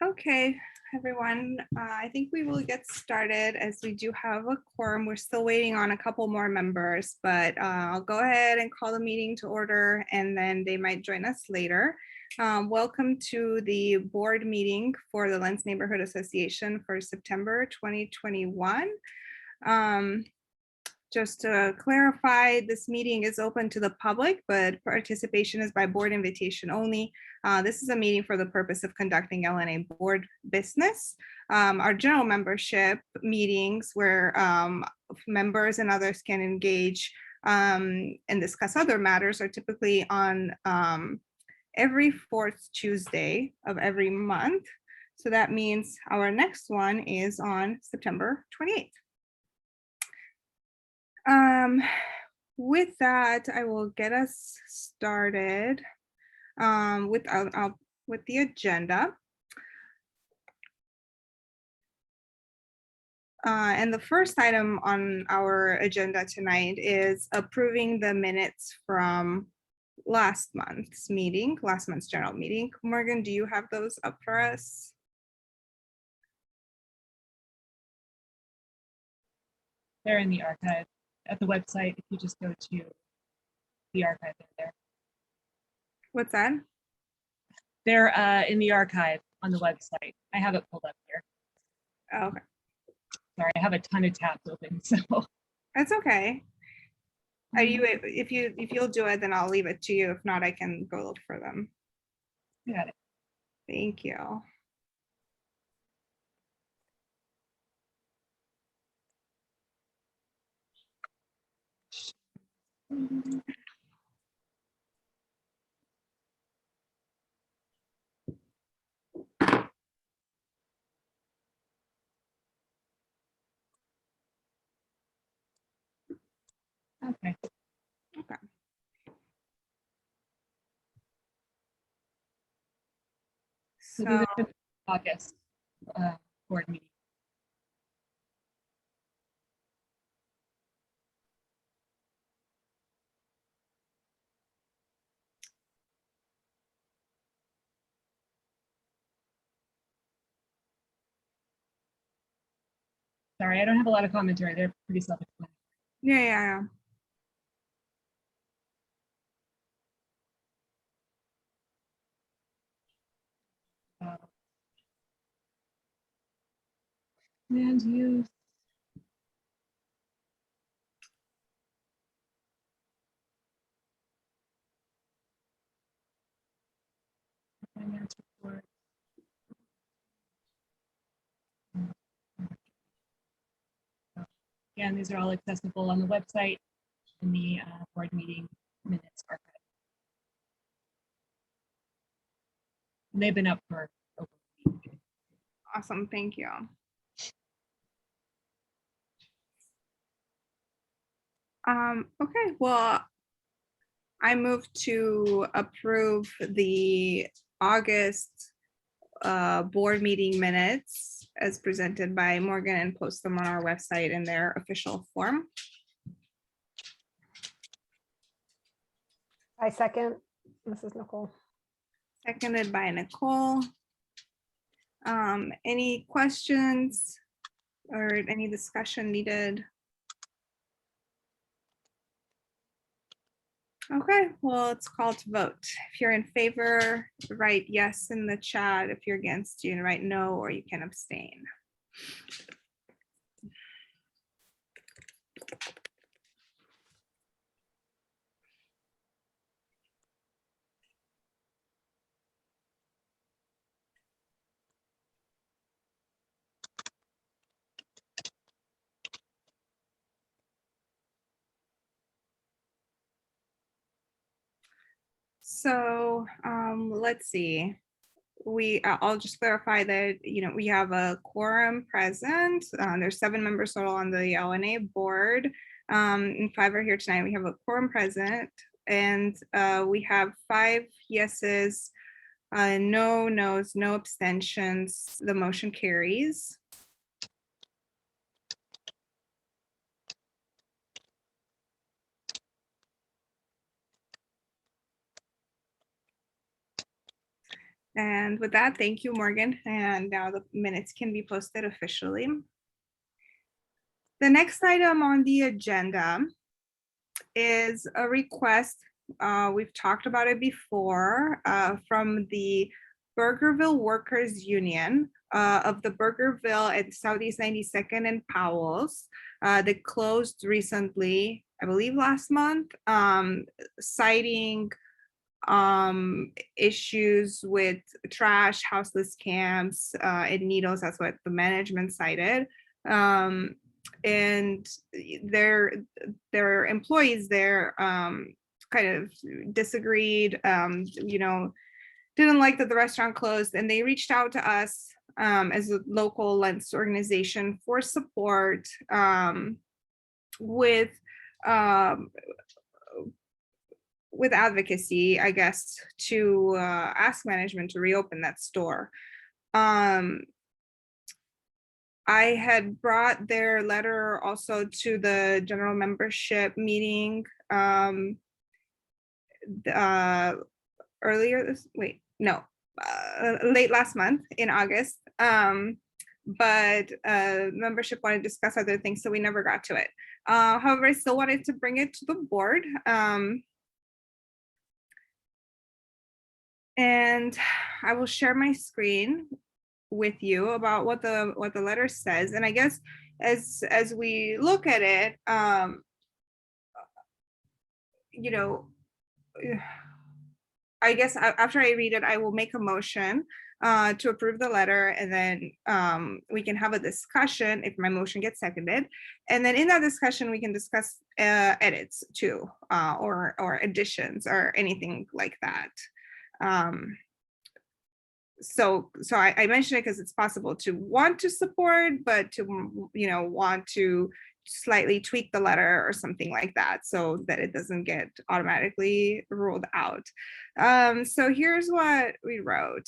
Okay, everyone, I think we will get started as we do have a quorum. We're still waiting on a couple more members, but I'll go ahead and call the meeting to order and then they might join us later. Welcome to the board meeting for the Lents Neighborhood Association for September 2021. Just to clarify, this meeting is open to the public, but participation is by board invitation only. This is a meeting for the purpose of conducting LNA board business. Our general membership meetings where members and others can engage and discuss other matters are typically on every fourth Tuesday of every month. So that means our next one is on September 28th. With that, I will get us started with the agenda. And the first item on our agenda tonight is approving the minutes from last month's general meeting. Morgan, do you have those up for us? They're in the archive at the website. If you just go to the archive, they're there. What's that? They're in the archive on the website. I have it pulled up here. Oh, okay. Sorry, I have a ton of tabs open, so. That's okay. Are you, if you'll do it, then I'll leave it to you. If not, I can go look for them. Got it. Thank you. Okay. Okay. So these are the August board meeting. Sorry, I don't have a lot of commentary. They're pretty self-explanatory. Yeah. Land use. Finance report. Again, these are all accessible on the website in the board meeting minutes archive. And they've been up for over a week. Awesome, thank you. Okay, well, I move to approve the August board meeting minutes as presented by Morgan and post them on our website in their official form. I second. This is Nicole. Seconded by Nicole. Any questions or any discussion needed? Okay, well, it's called to vote. If you're in favor, write yes in the chat. If you're against, you can write no, or you can abstain. So let's see. I'll just clarify that, we have a quorum present. There's 7 members total on the LNA board, and 5 are here tonight. We have a quorum present, and we have 5 yeses, no nos, no abstentions. The motion carries. And with that, thank you, Morgan. And now the minutes can be posted officially. The next item on the agenda is a request. We've talked about it before, from the Burgerville Workers Union of the Burgerville at Southeast 92nd and Powell's that closed recently, I believe last month, citing issues with trash, houseless camps, and needles. That's what the management cited. And their employees there kind of disagreed, didn't like that the restaurant closed, and they reached out to us as a local Lents organization for support with advocacy, I guess, to ask management to reopen that store. I had brought their letter also to the general membership meeting late last month in August. But membership wanted to discuss other things, so we never got to it. However, I still wanted to bring it to the board. And I will share my screen with you about what the letter says. And I guess as we look at it, I guess after I read it, I will make a motion to approve the letter, and then we can have a discussion if my motion gets seconded. And then in that discussion, we can discuss edits too, or additions or anything like that. So I mention it because it's possible to want to support, but to want to slightly tweak the letter or something like that, so that it doesn't get automatically ruled out. So here's what we wrote.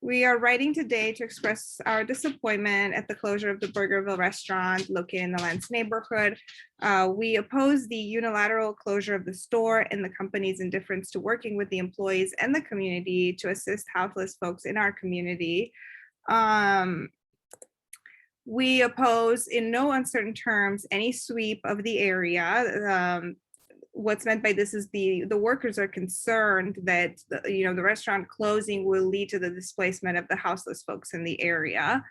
We are writing today to express our disappointment at the closure of the Burgerville restaurant located in the Lents neighborhood. We oppose the unilateral closure of the store and the company's indifference to working with the employees and the community to assist houseless folks in our community. We oppose in no uncertain terms any sweep of the area. What's meant by this is the workers are concerned that the restaurant closing will lead to the displacement of the houseless folks in the area.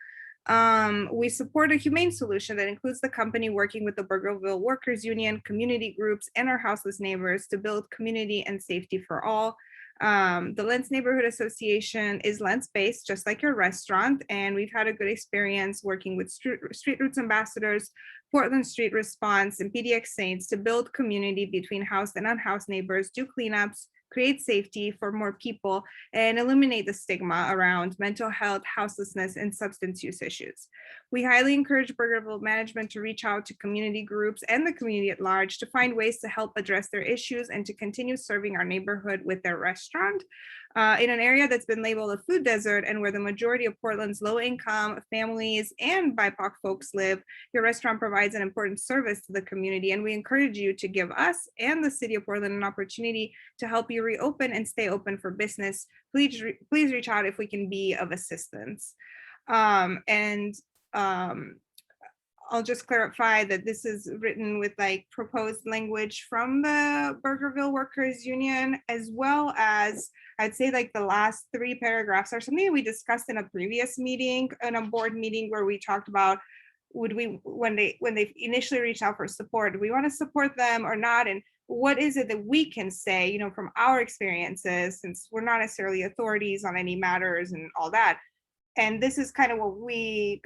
We support a humane solution that includes the company working with the Burgerville Workers Union, community groups, and our houseless neighbors to build community and safety for all. The Lents Neighborhood Association is Lents-based, just like your restaurant, and we've had a good experience working with Street Roots Ambassadors, Portland Street Response, and PDX Saints to build community between housed and unhoused neighbors, do cleanups, create safety for more people, and eliminate the stigma around mental health, houselessness, and substance use issues. We highly encourage Burgerville management to reach out to community groups and the community at large to find ways to help address their issues and to continue serving our neighborhood with their restaurant. In an area that's been labeled a food desert and where the majority of Portland's low-income families and BIPOC folks live, your restaurant provides an important service to the community, and we encourage you to give us and the city of Portland an opportunity to help you reopen and stay open for business. Please reach out if we can be of assistance. I'll just clarify that this is written with proposed language from the Burgerville Workers Union, as well as I'd say the last 3 paragraphs are something we discussed in a previous meeting, in a board meeting, where we talked about when they initially reached out for support, do we want to support them or not? And what is it that we can say, from our experiences, since we're not necessarily authorities on any matters and all that. And this is kind of what we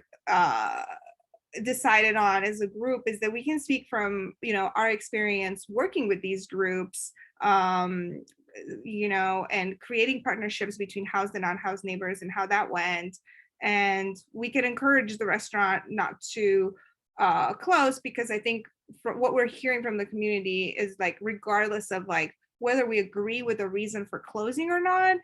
decided on as a group, is that we can speak from our experience working with these groups, and creating partnerships between housed and unhoused neighbors and how that went. And we could encourage the restaurant not to close, because I think from what we're hearing from the community is regardless of whether we agree with the reason for closing or not,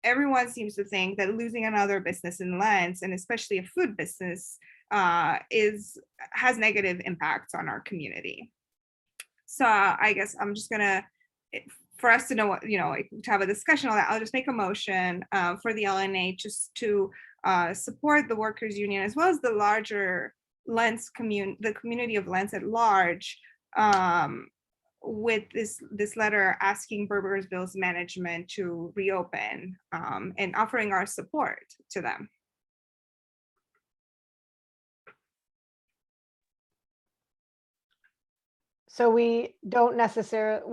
everyone seems to think that losing another business in Lents, and especially a food business, has negative impacts on our community. So I guess I'm just gonna, for us to know what, like, to have a discussion on that, I'll just make a motion for the LNA just to support the workers union as well as the larger Lents the community of Lents at large, with this letter asking Burgersville's management to reopen, and offering our support to them. So we don't necessarily,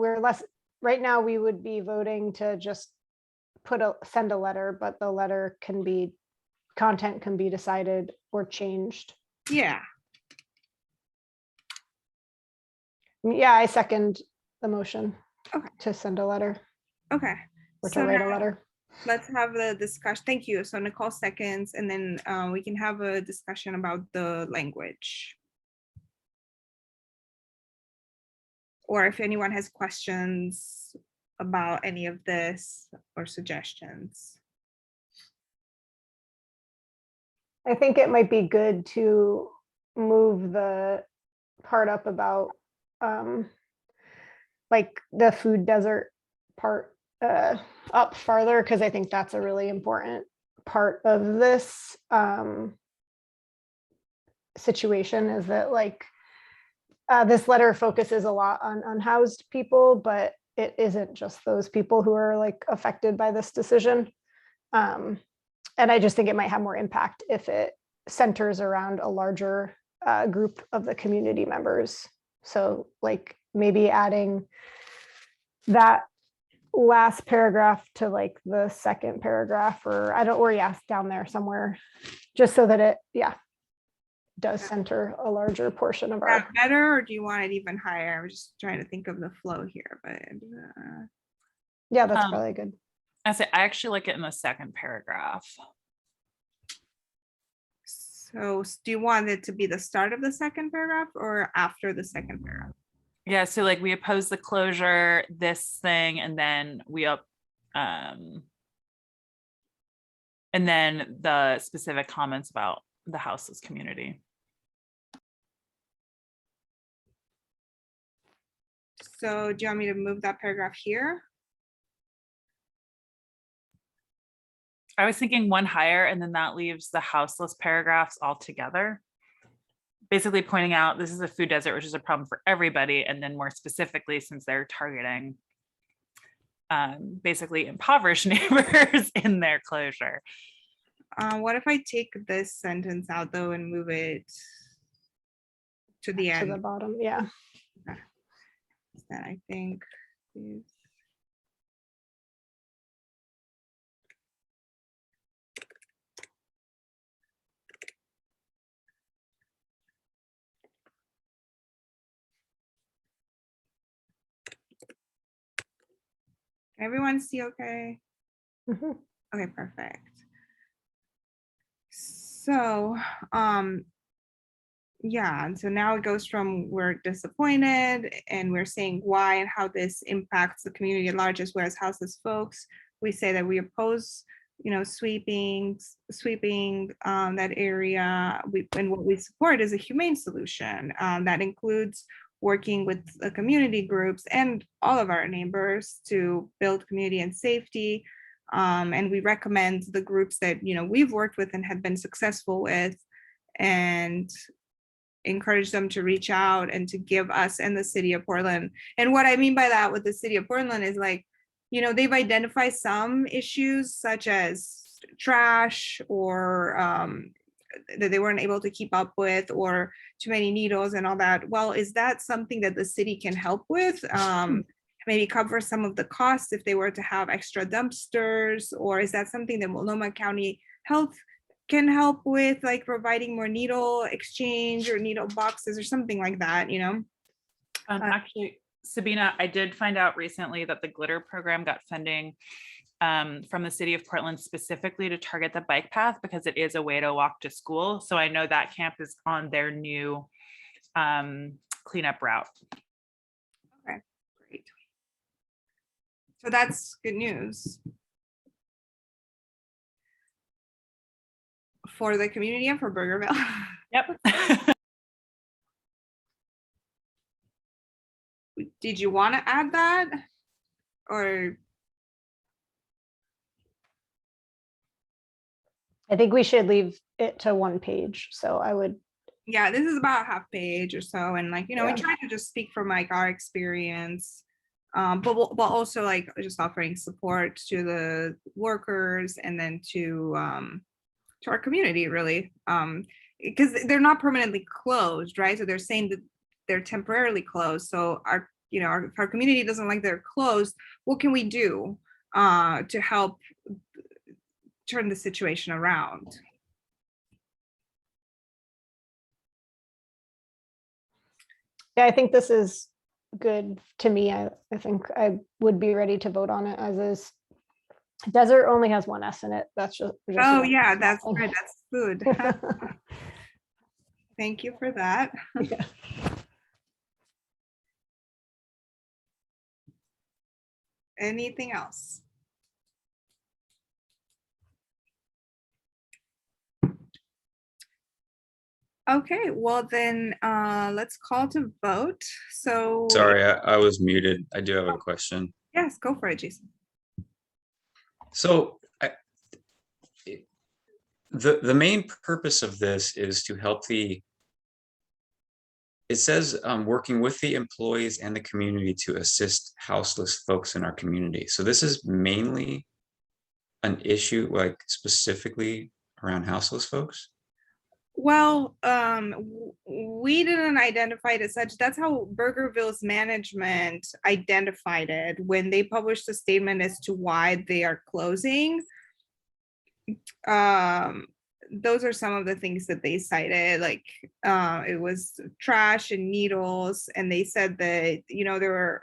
right now we would be voting to just send a letter, but the letter content can be decided or changed. Yeah. Yeah, I second the motion. Okay. To send a letter Okay. or to So write a now letter. let's have the discussion. Thank you. So Nicole seconds, and then we can have a discussion about the language. Or if anyone has questions about any of this or suggestions. I think it might be good to move the part up about like the food desert part up farther, because I think that's a really important part of this situation, is that like this letter focuses a lot on unhoused people, but it isn't just those people who are like affected by this decision. And I just think it might have more impact if it centers around a larger group of the community members. So like maybe adding that last paragraph to like the second paragraph, or down there somewhere, just so that it, does center a larger portion of Is our. that better, or do you want it even higher? I'm just trying to think of the flow here, but Yeah, that's probably good. I actually like it in the second paragraph. so do you want it to be the start of the second paragraph or after the second paragraph? Yeah, so like we oppose the closure, this thing, and then and then the specific comments about the houseless community. So do you want me to move that paragraph here? I was thinking one higher, and then that leaves the houseless paragraphs all together. Basically pointing out this is a food desert, which is a problem for everybody. And then more specifically, since they're targeting basically impoverished neighbors in their closure. What if I take this sentence out though and move it to the To end? the bottom, yeah. That I think is. Everyone see okay? Mhm. Okay, perfect. So, yeah, and so now it goes from we're disappointed and we're saying why and how this impacts the community at large as well as houseless folks. We say that we oppose, sweeping that area. And what we support is a humane solution that includes working with the community groups and all of our neighbors to build community and safety. And we recommend the groups that we've worked with and have been successful with, and encourage them to reach out and to give us and the city of Portland. And what I mean by that with the city of Portland is like, they've identified some issues such as trash or that they weren't able to keep up with, or too many needles and all that. Well, is that something that the city can help with? Maybe cover some of the costs if they were to have extra dumpsters, or is that something that Multnomah County Health can help with, like providing more needle exchange or needle boxes or something like that, Actually, Sabina, I did find out recently that the Glitter program got funding from the city of Portland specifically to target the bike path because it is a way to walk to school. So I know that camp is on their new cleanup route. Okay, great. So that's good news for the community and for Burgerville. Yep. Did you want to add that? or I think we should leave it to 1 page. So I would, yeah, this is about half page or so, and like, we Yeah. try to just speak from like our experience, but also like just offering support to the workers and then to our community, really, because they're not permanently closed, right? So they're saying that they're temporarily closed. So our, if our community doesn't like they're closed, what can we do to help turn the situation around? yeah, I think this is good to me. I think I would be ready to vote on it as is. Desert only has 1 S in it. That's just Oh one yeah, small that's thing. good. That's food. Thank you for that. Yeah. Anything else? Okay, well then, let's call to vote. So Sorry, I was muted. I do have a question. yes, go for it, Jason. So the main purpose of this is to help it says working with the employees and the community to assist houseless folks in our community. So this is mainly an issue like specifically around houseless folks. Well, we didn't identify it as such. That's how Burgerville's management identified it when they published a statement as to why they are closing. Those are some of the things that they cited, like it was trash and needles, and they said that there were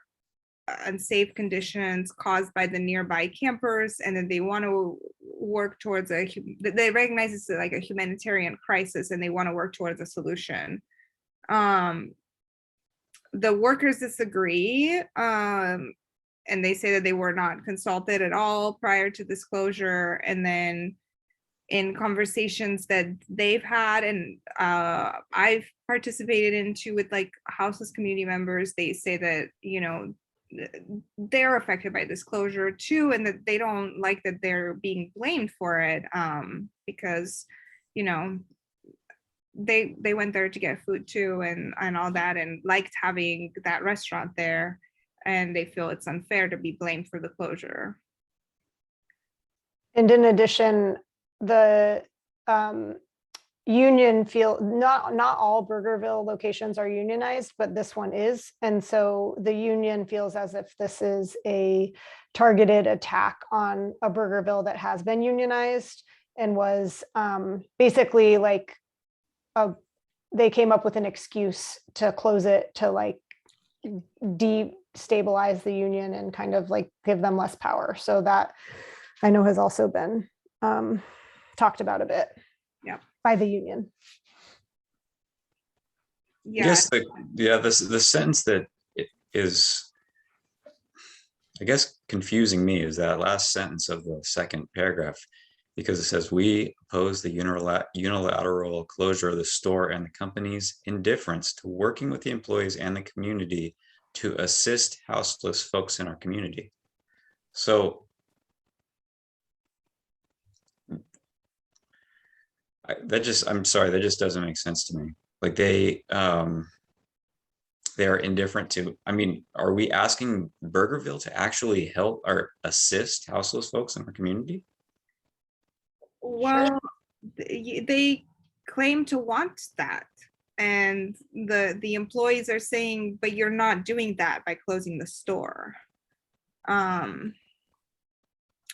unsafe conditions caused by the nearby campers, and then they want to work towards they recognize it's like a humanitarian crisis and they want to work towards a solution. The workers disagree, and they say that they were not consulted at all prior to this closure, and then in conversations that they've had and I've participated into with like houseless community members, they say that they're affected by this closure too, and that they don't like that they're being blamed for it, because they went there to get food too and all that, and liked having that restaurant there, and they feel it's unfair to be blamed for the closure. And in addition, the union not all Burgerville locations are unionized, but this one is. And so the union feels as if this is a targeted attack on a Burgerville that has been unionized and was basically like they came up with an excuse to close it to like destabilize the union and kind of like give them less power. So that I know has also been talked about a bit. Yeah. By the union. Yeah. Yes, the sentence that is, I guess, confusing me is that last sentence of the second paragraph, because it says we oppose the unilateral closure of the store and the company's indifference to working with the employees and the community to assist houseless folks in our community. So I'm sorry, that just doesn't make sense to me. Like they are indifferent to, I mean, are we asking Burgerville to actually help or assist houseless folks in our community? Well, they claim to want that, and the employees are saying, but you're not doing that by closing the store.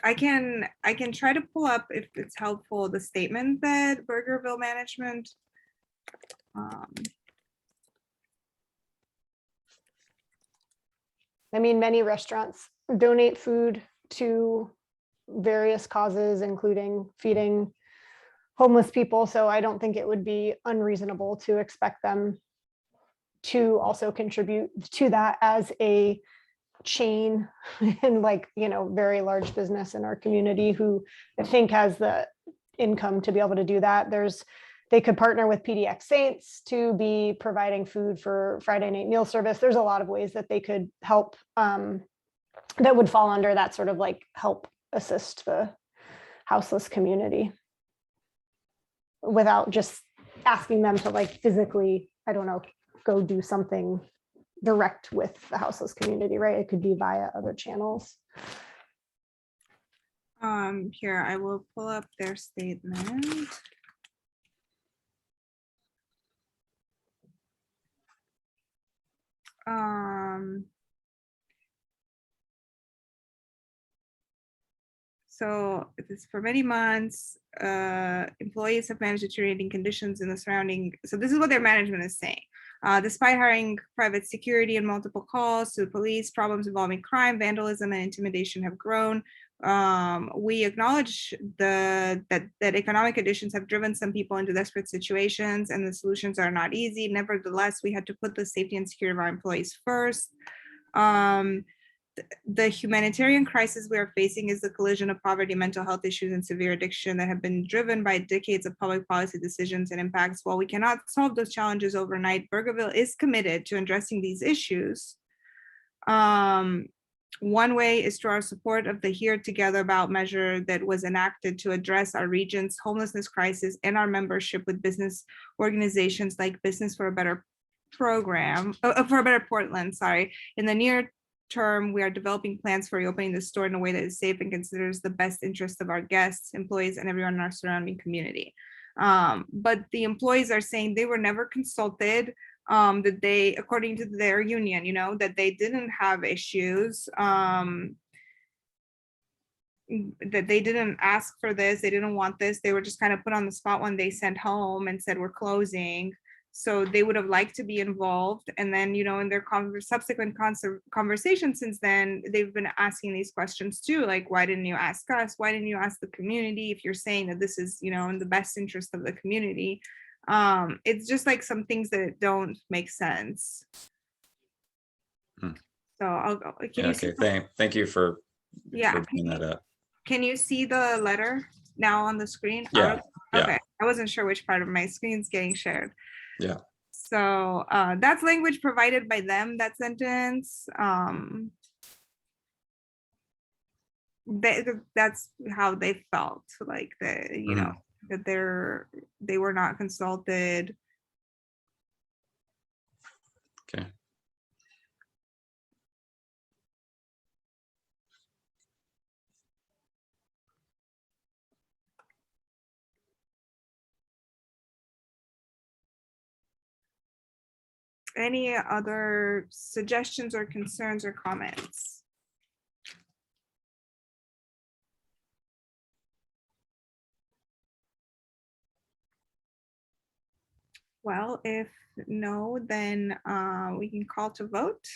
I can try to pull up, if it's helpful, the statement that Burgerville management I mean, many restaurants donate food to various causes, including feeding homeless people. So I don't think it would be unreasonable to expect them to also contribute to that as a chain and like, very large business in our community who I think has the income to be able to do that. They could partner with PDX Saints to be providing food for Friday night meal service. There's a lot of ways that they could help that would fall under that sort of like help assist the houseless community without just asking them to like physically, I don't know, go do something direct with the houseless community, right? It could be via other channels. Here, I will pull up their statement. So it's for many months, employees have managed deteriorating conditions in the surrounding. So this is what their management is saying. Despite hiring private security and multiple calls to the police, problems involving crime, vandalism, and intimidation have grown. We acknowledge that economic conditions have driven some people into desperate situations, and the solutions are not easy. Nevertheless, we had to put the safety and security of our employees first. The humanitarian crisis we are facing is the collision of poverty, mental health issues, and severe addiction that have been driven by decades of public policy decisions and impacts. While we cannot solve those challenges overnight, Burgerville is committed to addressing these issues. One way is through our support of the Here Together ballot measure that was enacted to address our region's homelessness crisis and our membership with business organizations like Business for a Better Portland, sorry. In the near term, we are developing plans for reopening the store in a way that is safe and considers the best interest of our guests, employees, and everyone in our surrounding community. But the employees are saying they were never consulted, that they, according to their union, that they didn't have issues, that they didn't ask for this, they didn't want this, they were just kind of put on the spot when they sent home and said we're closing. So they would have liked to be involved. And then, in their subsequent conversations since then, they've been asking these questions too, like, why didn't you ask us? Why didn't you ask the community if you're saying that this is, in the best interest of the community? It's just like some things that don't make sense. So I'll go. Thank you for Yeah. bringing that up. Can you see the letter now on the screen? Yeah. Okay. I wasn't sure which part of my screen's getting shared. Yeah. So that's language provided by them, that sentence. That's how they felt, like that they were not consulted. Okay. Any other suggestions or concerns or comments? Well, if no, then we can call to vote.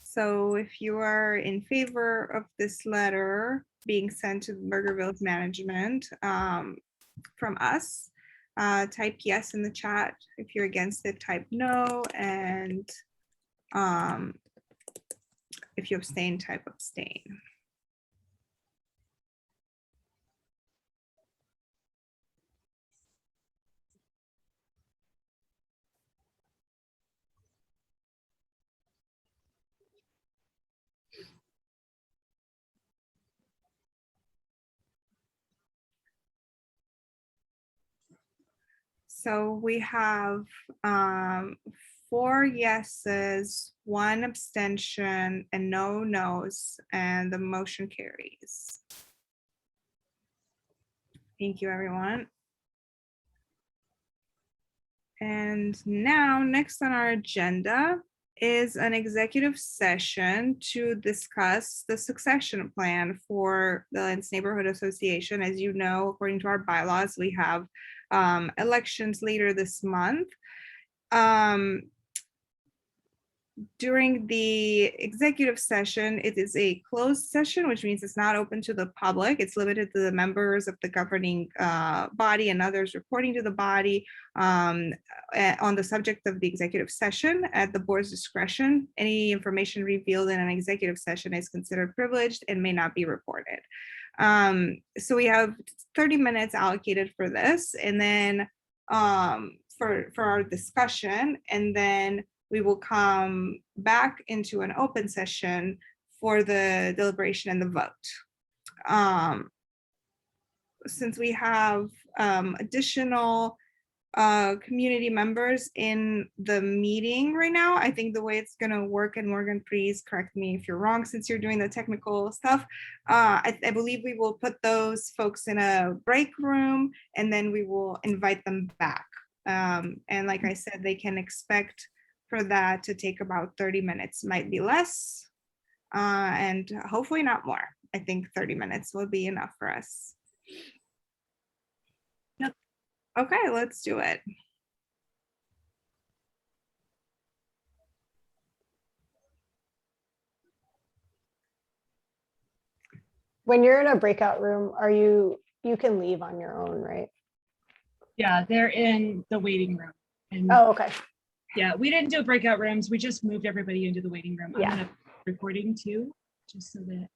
So if you are in favor of this letter being sent to Burgerville's management from us, type yes in the chat. If you're against it, type no. And if you abstain, type abstain. So we have 4 yeses, 1 abstention, and no nos, and the motion carries. Thank you, everyone. And now, next on our agenda is an executive session to discuss the succession plan for the Lents Neighborhood Association. As you know, according to our bylaws, we have elections later this month. During the executive session, it is a closed session, which means it's not open to the public. It's limited to the members of the governing body and others reporting to the body on the subject of the executive session at the board's discretion. Any information revealed in an executive session is considered privileged and may not be reported. So we have 30 minutes allocated for this, and then for our discussion, and then we will come back into an open session for the deliberation and the vote. Since we have additional community members in the meeting right now, I think the way it's going to work, and Morgan, please correct me if you're wrong, since you're doing the technical stuff, I believe we will put those folks in a break room and then we will invite them back. And like I said, they can expect for that to take about 30 minutes, might be less, and hopefully not more. I think 30 minutes will be enough for us. Yep. Okay, let's do it. When you're in a breakout room, you can leave on your own, right? Yeah, they're in the waiting room. And Oh, okay. yeah, we didn't do breakout rooms. We just moved everybody into the waiting room. Yeah. I'm gonna recording too, just so that.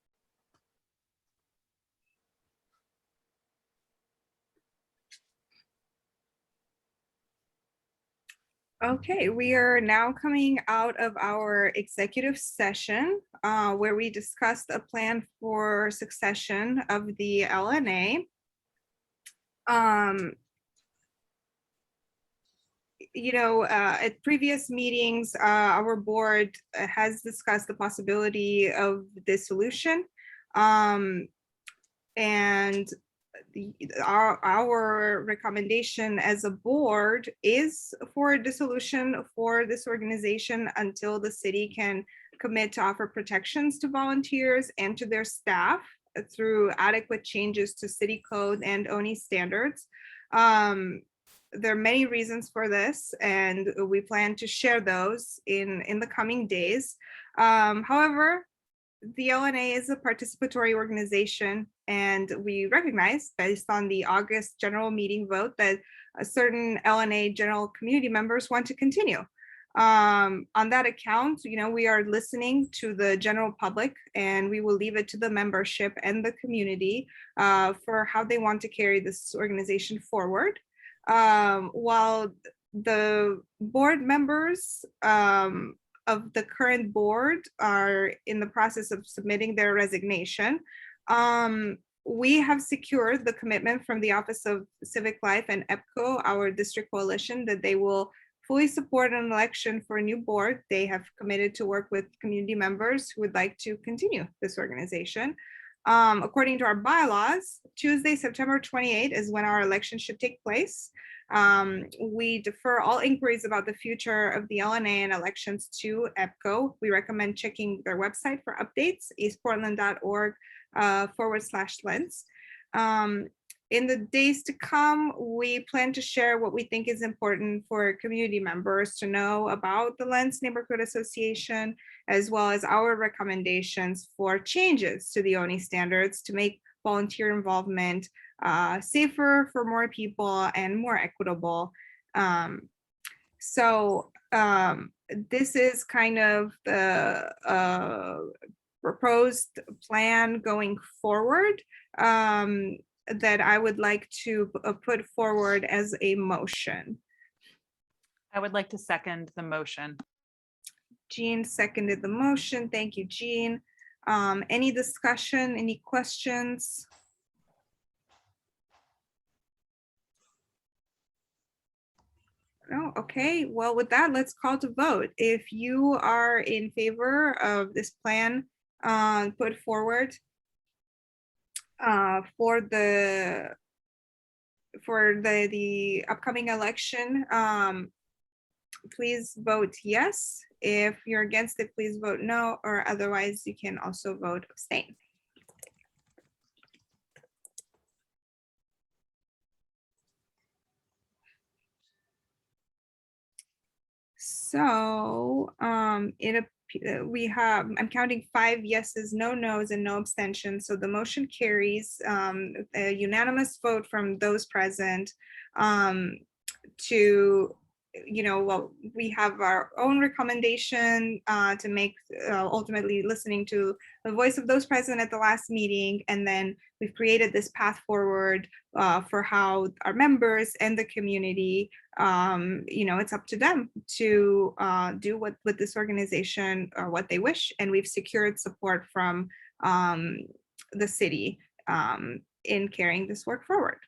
Okay, we are now coming out of our executive session where we discussed a plan for succession of the LNA. At previous meetings, our board has discussed the possibility of dissolution. And our recommendation as a board is for dissolution for this organization until the city can commit to offer protections to volunteers and to their staff through adequate changes to city code and ONI standards. There are many reasons for this, and we plan to share those in the coming days. However, the LNA is a participatory organization, and we recognize, based on the August general meeting vote, that certain LNA general community members want to continue. On that account, we are listening to the general public, and we will leave it to the membership and the community for how they want to carry this organization forward. While the board members of the current board are in the process of submitting their resignation, we have secured the commitment from the Office of Civic Life and EPCO, our district coalition, that they will fully support an election for a new board. They have committed to work with community members who would like to continue this organization. According to our bylaws, Tuesday, September 28th is when our election should take place. We defer all inquiries about the future of the LNA and elections to EPCO. We recommend checking their website for updates, eastportland.org/Lents. In the days to come, we plan to share what we think is important for community members to know about the Lents Neighborhood Association, as well as our recommendations for changes to the ONI standards to make volunteer involvement safer for more people and more equitable. This is kind of the proposed plan going forward that I would like to put forward as a motion. I would like to second the motion. Jean seconded the motion. Thank you, Jean. Any discussion, any questions? No, okay, well, with that, let's call to vote. If you are in favor of this plan put forward for the upcoming election, please vote yes. If you're against it, please vote no, or otherwise you can also vote abstain. So I'm counting 5 yeses, no nos, and no abstentions. So the motion carries, a unanimous vote from those present to well, we have our own recommendation to make, ultimately listening to the voice of those present at the last meeting. And then we've created this path forward for how our members and the community, it's up to them to do with this organization or what they wish. And we've secured support from the city in carrying this work forward.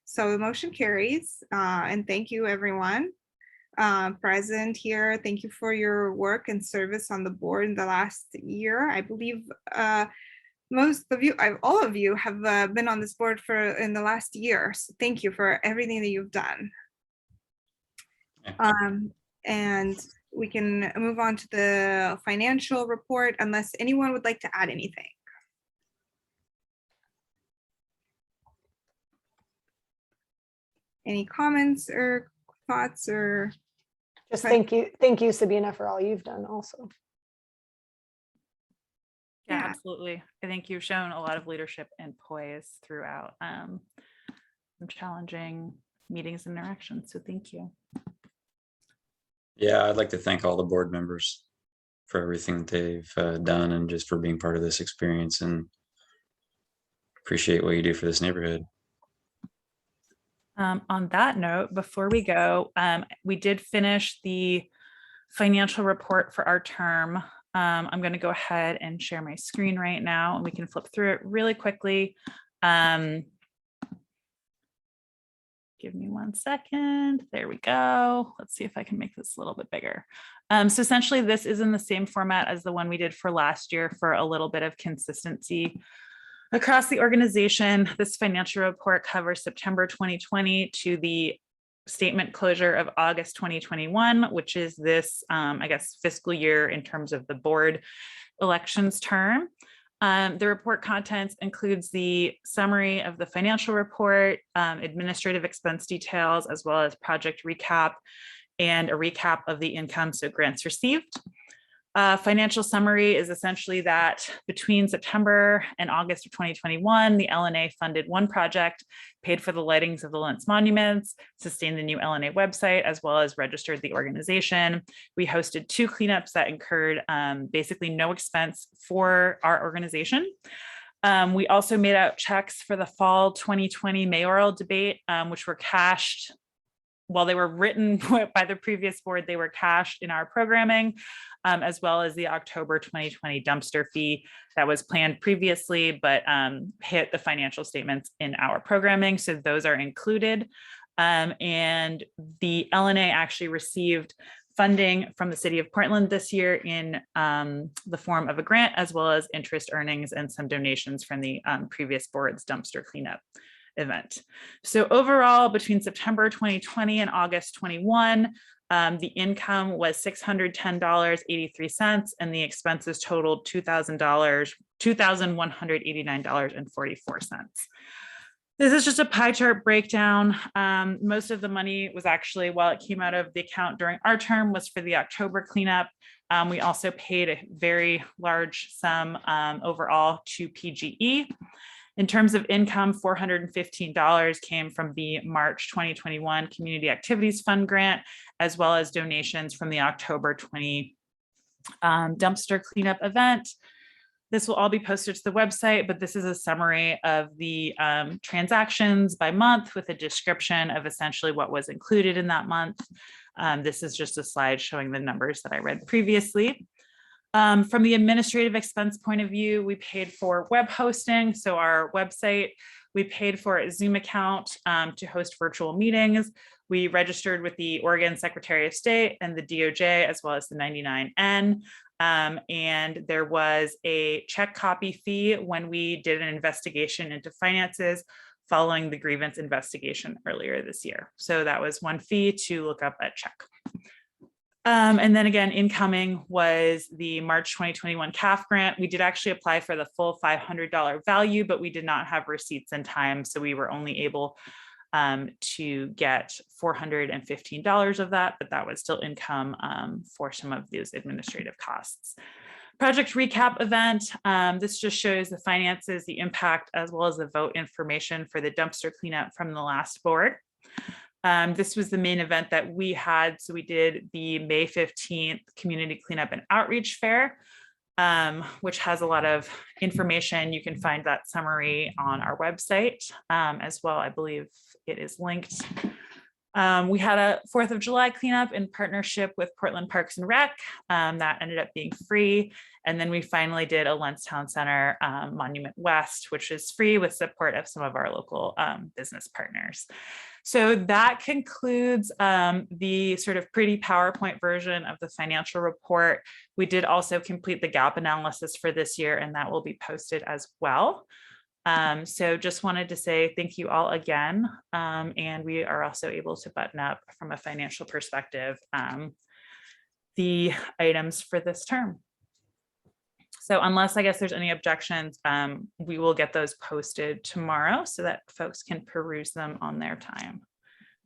So the motion carries, and thank you everyone present here. Thank you for your work and service on the board in the last year. I believe most of you, all of you have been on this board in the last year. So thank you for everything that you've done. And we can move on to the financial report unless anyone would like to add anything. Any comments or thoughts or? Just thank you, Sabina, for all you've done also. Yeah, Yeah. absolutely. I think you've shown a lot of leadership and poise throughout some challenging meetings and interactions. So thank you. Yeah, I'd like to thank all the board members for everything that they've done and just for being part of this experience, and appreciate what you do for this neighborhood. On that note, before we go, we did finish the financial report for our term. I'm going to go ahead and share my screen right now, and we can flip through it really quickly. Give me 1 second. There we go. Let's see if I can make this a little bit bigger. So essentially, this is in the same format as the one we did for last year for a little bit of consistency across the organization. This financial report covers September 2020 to the statement closure of August 2021, which is this, I guess, fiscal year in terms of the board elections term. The report contents includes the summary of the financial report, administrative expense details, as well as project recap and a recap of the income, so grants received. Financial summary is essentially that between September and August of 2021, the LNA funded one project, paid for the lightings of the Lents monuments, sustained the new LNA website, as well as registered the organization. We hosted 2 cleanups that incurred basically no expense for our organization. We also made out checks for the fall 2020 mayoral debate, which were cashed. While they were written by the previous board, they were cashed in our programming, as well as the October 2020 dumpster fee that was planned previously, but hit the financial statements in our programming. So those are included. And the LNA actually received funding from the city of Portland this year in the form of a grant, as well as interest earnings and some donations from the previous board's dumpster cleanup event. So overall, between September 2020 and August 21, the income was $610.83, and the expenses totaled $2,189.44. This is just a pie chart breakdown. Most of the money was actually, while it came out of the account during our term, was for the October cleanup. We also paid a very large sum overall to PGE. In terms of income, $415 came from the March 2021 Community Activities Fund grant, as well as donations from the October 20 dumpster cleanup event. This will all be posted to the website, but this is a summary of the transactions by month with a description of essentially what was included in that month. This is just a slide showing the numbers that I read previously. From the administrative expense point of view, we paid for web hosting. So our website, we paid for a Zoom account to host virtual meetings. We registered with the Oregon Secretary of State and the DOJ, as well as the 99N. And there was a check copy fee when we did an investigation into finances following the grievance investigation earlier this year. So that was one fee to look up a check. And then again, incoming was the March 2021 CAF grant. We did actually apply for the full $500 value, but we did not have receipts in time. So we were only able to get $415 of that, but that was still income for some of those administrative costs. Project recap event. This just shows the finances, the impact, as well as the vote information for the dumpster cleanup from the last board. This was the main event that we had. So we did the May 15th Community Cleanup and Outreach Fair, which has a lot of information. You can find that summary on our website as well. I believe it is linked. We had a 4th of July cleanup in partnership with Portland Parks and Rec that ended up being free. And then we finally did a Lents Town Center Monument West, which is free with support of some of our local business partners. So that concludes the sort of pretty PowerPoint version of the financial report. We did also complete the gap analysis for this year, and that will be posted as well. So just wanted to say thank you all again. And we are also able to button up from a financial perspective the items for this term. So unless I guess there's any objections, we will get those posted tomorrow so that folks can peruse them on their time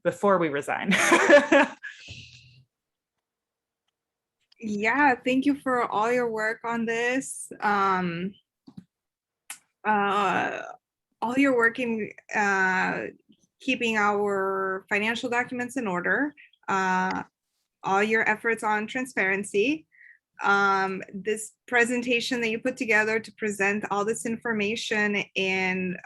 before we resign. Yeah, thank you for all your work on this. All your work in keeping our financial documents in order, all your efforts on transparency. This presentation that you put together to present all this information in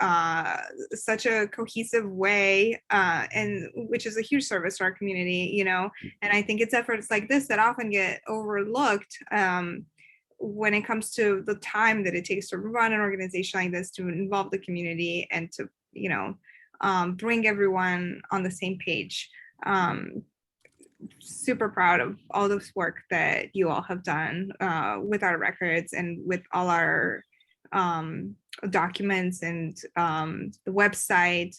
such a cohesive way, and which is a huge service to our community, you know, and I think it's efforts like this that often get overlooked when it comes to the time that it takes to run an organization like this, to involve the community and to, you know, bring everyone on the same page. Super proud of all this work that you all have done with our records and with all our documents and the website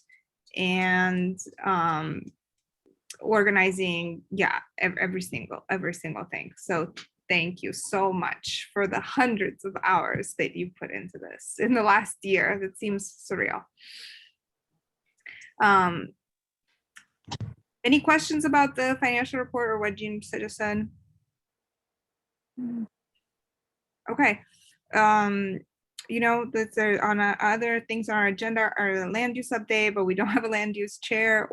and organizing, yeah, every single thing. So thank you so much for the hundreds of hours that you put into this in the last year. That seems surreal. Any questions about the financial report or what Jean just said? Okay. You know, that there on other things on our agenda are the land use update, but we don't have a land use chair.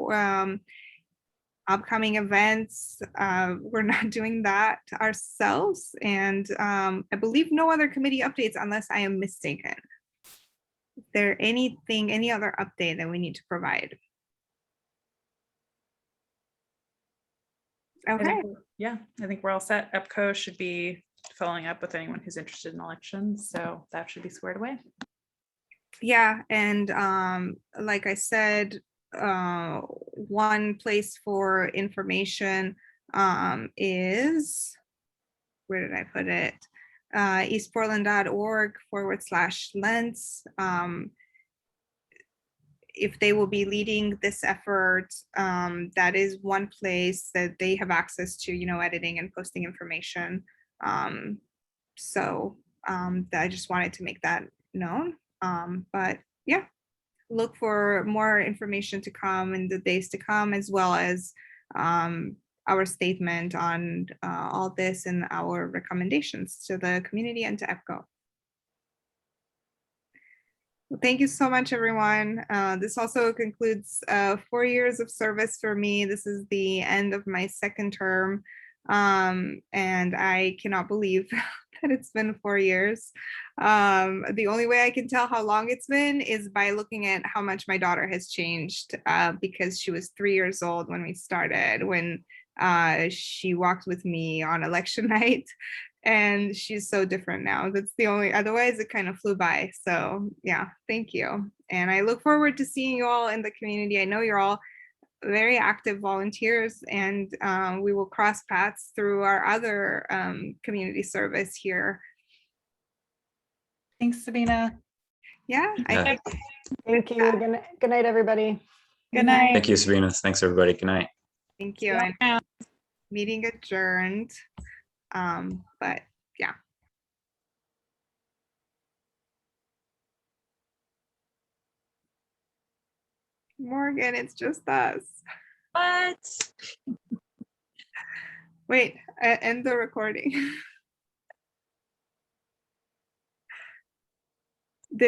Upcoming events, we're not doing that ourselves. And I believe no other committee updates unless I am mistaken. Is there anything, any other update that we need to provide? Okay. I think we're all set. EPCO should be following up with anyone who's interested in elections. So that should be squared away. Yeah, and like I said, one place for information is, where did I put it? eastportland.org/Lents. If they will be leading this effort, that is one place that they have access to, you know, editing and posting information. So I just wanted to make that known. But yeah, look for more information to come in the days to come, as well as our statement on all this and our recommendations to the community and to EPCO. Well, thank you so much, everyone. This also concludes 4 years of service for me. This is the end of my second term, and I cannot believe that it's been 4 years. The only way I can tell how long it's been is by looking at how much my daughter has changed, because she was 3 years old when we started, when she walked with me on election night. And she's so different now. That's the only, otherwise it kind of flew by. So yeah, thank you. And I look forward to seeing you all in the community. I know you're all very active volunteers, and we will cross paths through our other community service here. Thanks, Sabina. Yeah. Yeah. Thank you. Good night, everybody. Good night. Thank you, Sabina. Thanks, everybody. Good night. Thank you. Yeah. And meeting adjourned. But yeah. Morgan, it's just us. What? Wait, end the recording. Did it?